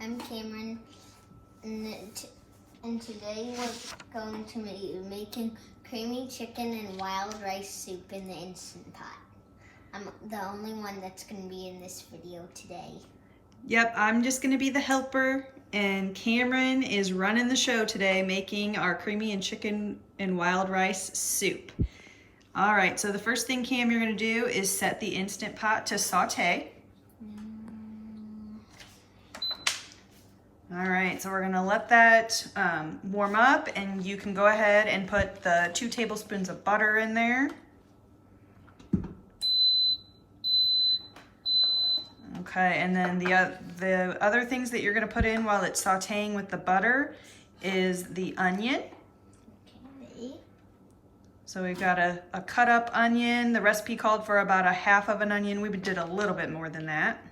I'm Cameron, and today we're going to be making creamy chicken and wild rice soup in the Instant Pot. I'm the only one that's going to be in this video today. Yep, I'm just going to be the helper, and Cameron is running the show today, making our creamy and chicken and wild rice soup. All right, so the first thing, Cam, you're going to do is set the Instant Pot to saute. All right, so we're gonna let that warm up, and you can go ahead and put the 2 tablespoons of butter in there. Okay, and then the other things that you're gonna put in while it's sauteing with the butter is the onion. Okay. So we've got a cut up onion. The recipe called for about 1/2 of an onion. We did a little bit more than that.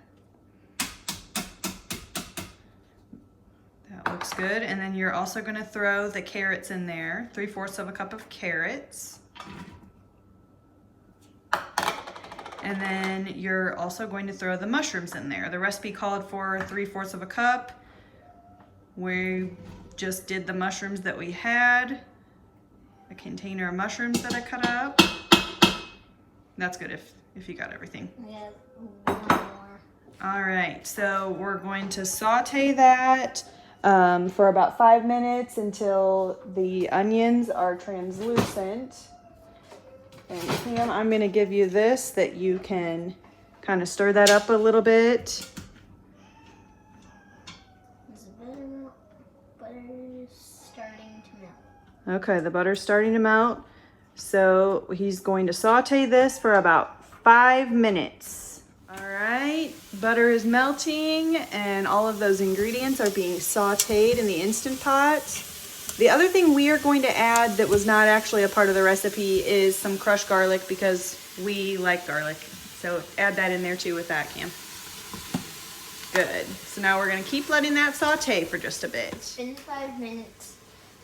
Looks good. And then you're also going to throw the carrots in there, 3/4 cup of carrots. And then you're also going to throw the mushrooms in there. The recipe called for 3/4 cup. We just did the mushrooms that we had. A container of mushrooms that I cut up. That's good if you got everything. We have one more. All right, so we're going to saute that for about 5 minutes until the onions are translucent. And Cam, I'm going to give you this that you can kind of stir that up a little bit. Butter's starting to melt. Okay, the butter's starting to melt. So he's going to saute this for about 5 minutes. All right, butter is melting and all of those ingredients are being sauteed in the Instant Pot. The other thing we are going to add that was not actually a part of the recipe is some crushed garlic, because we like garlic. So add that in there too with that, Cam. Good. So now we're going to keep letting that saute for just a bit. It's been 5 minutes.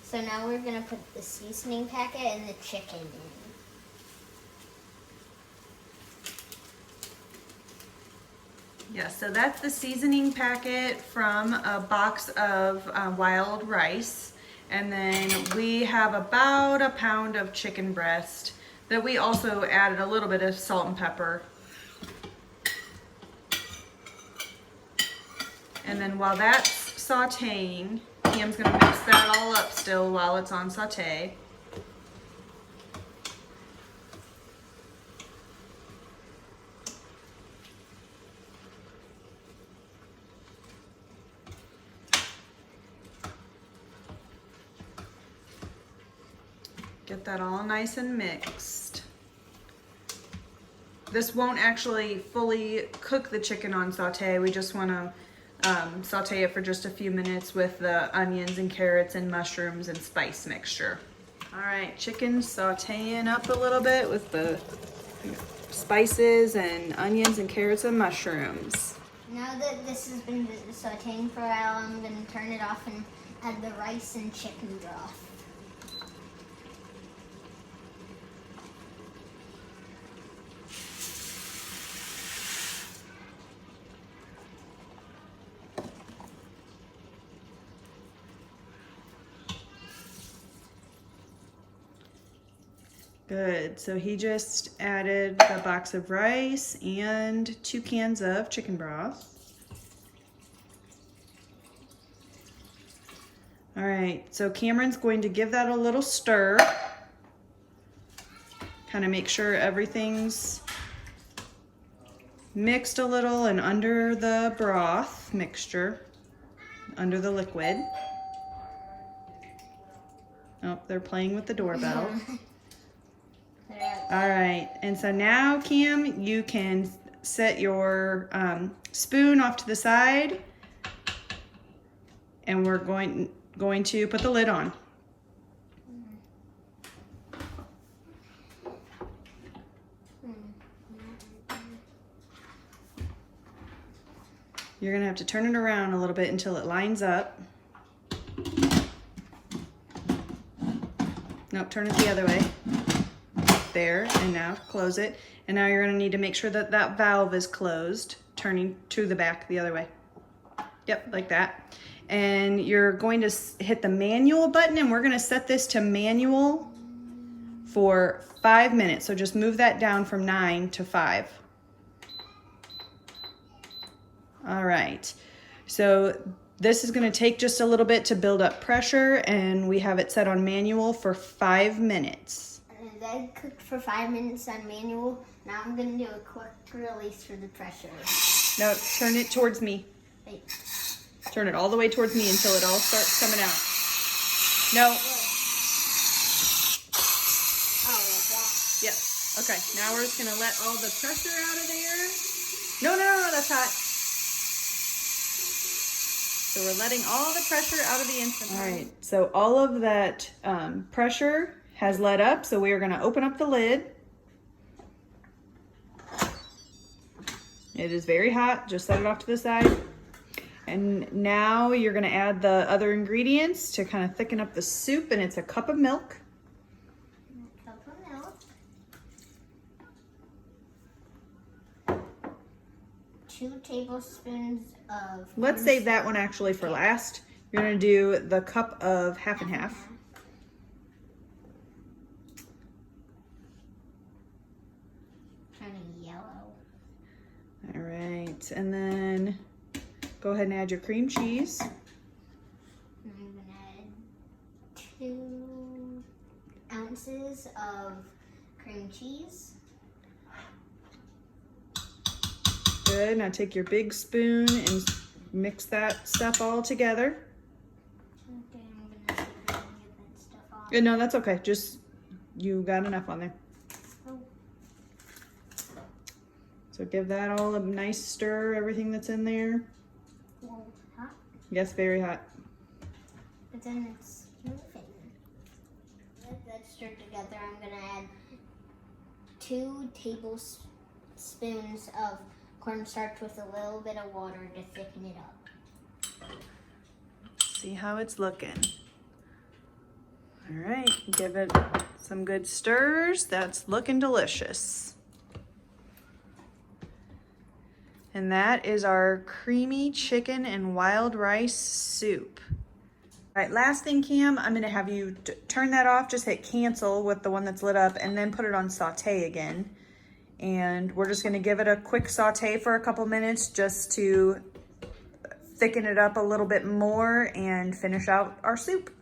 So now we're going to put the seasoning packet and the chicken in. Yeah, so that's the seasoning packet from a box of wild rice. And then we have about 1 pound of chicken breast that we also added a little bit of salt and pepper. And then while that's sauteing, Cam's gonna mix that all up still while it's on saute. Get that all nice and mixed. This won't actually fully cook the chicken on saute. We just want to saute it for just a few minutes with the onions and carrots and mushrooms and spice mixture. All right, chicken sauteing up a little bit with the spices and onions and carrots and mushrooms. Now that this has been sauteing for a while, I'm going to turn it off and add the rice and chicken broth. Good, so he just added the box of rice and 2 cans of chicken broth. All right, so Cameron's going to give that a little stir. Kind of make sure everything's mixed a little and under the broth mixture, under the liquid. Oh, they're playing with the doorbell. All right, and so now, Cam, you can set your spoon off to the side, and we're going to put the lid on. You're gonna have to turn it around a little bit until it lines up. Nope, turn it the other way. There, and now close it. And now you're gonna need to make sure that that valve is closed, turning to the back the other way. Yep, like that. And you're going to hit the manual button, and we're going to set this to manual for 5 minutes. So just move that down from 9 to 5. All right. So this is going to take just a little bit to build up pressure, and we have it set on manual for 5 minutes. And then cooked for 5 minutes on manual. Now I'm going to do a quick release for the pressure. No, turn it towards me. Wait. Turn it all the way towards me until it all starts coming out. No. Oh, like that. Yep. Okay, now we're just gonna let all the pressure out of there. No, that's hot. So we're letting all the pressure out of the Instant Pot. All right, so all of that pressure has let up, so we are gonna open up the lid. It is very hot, just set it off to the side. And now you're gonna add the other ingredients to kind of thicken up the soup, and it's a cup of milk. A cup of milk. 2 tablespoons of... Let's save that one actually for last. You're gonna do the cup of half and half. Kind of yellow. All right, and then go ahead and add your cream cheese. And I'm gonna add 2 ounces of cream cheese. Good, now take your big spoon and mix that stuff all together. Okay, I'm gonna see if I can get that stuff off. No, that's okay, just, you got enough on there. Oh. So give that all a nice stir, everything that's in there. Well, hot, Yes, very hot. but then it's moving. Let that stir together. I'm gonna add 2 tablespoons of cornstarch with a little bit of water to thicken it up. See how it's looking. All right, give it some good stirs. That's looking delicious. And that is our creamy chicken and wild rice soup. All right, last thing, Cam, I'm gonna have you turn that off, just hit cancel with the one that's lit up, and then put it on saute again. And we're just gonna give it a quick saute for a couple minutes just to thicken it up a little bit more and finish out our soup.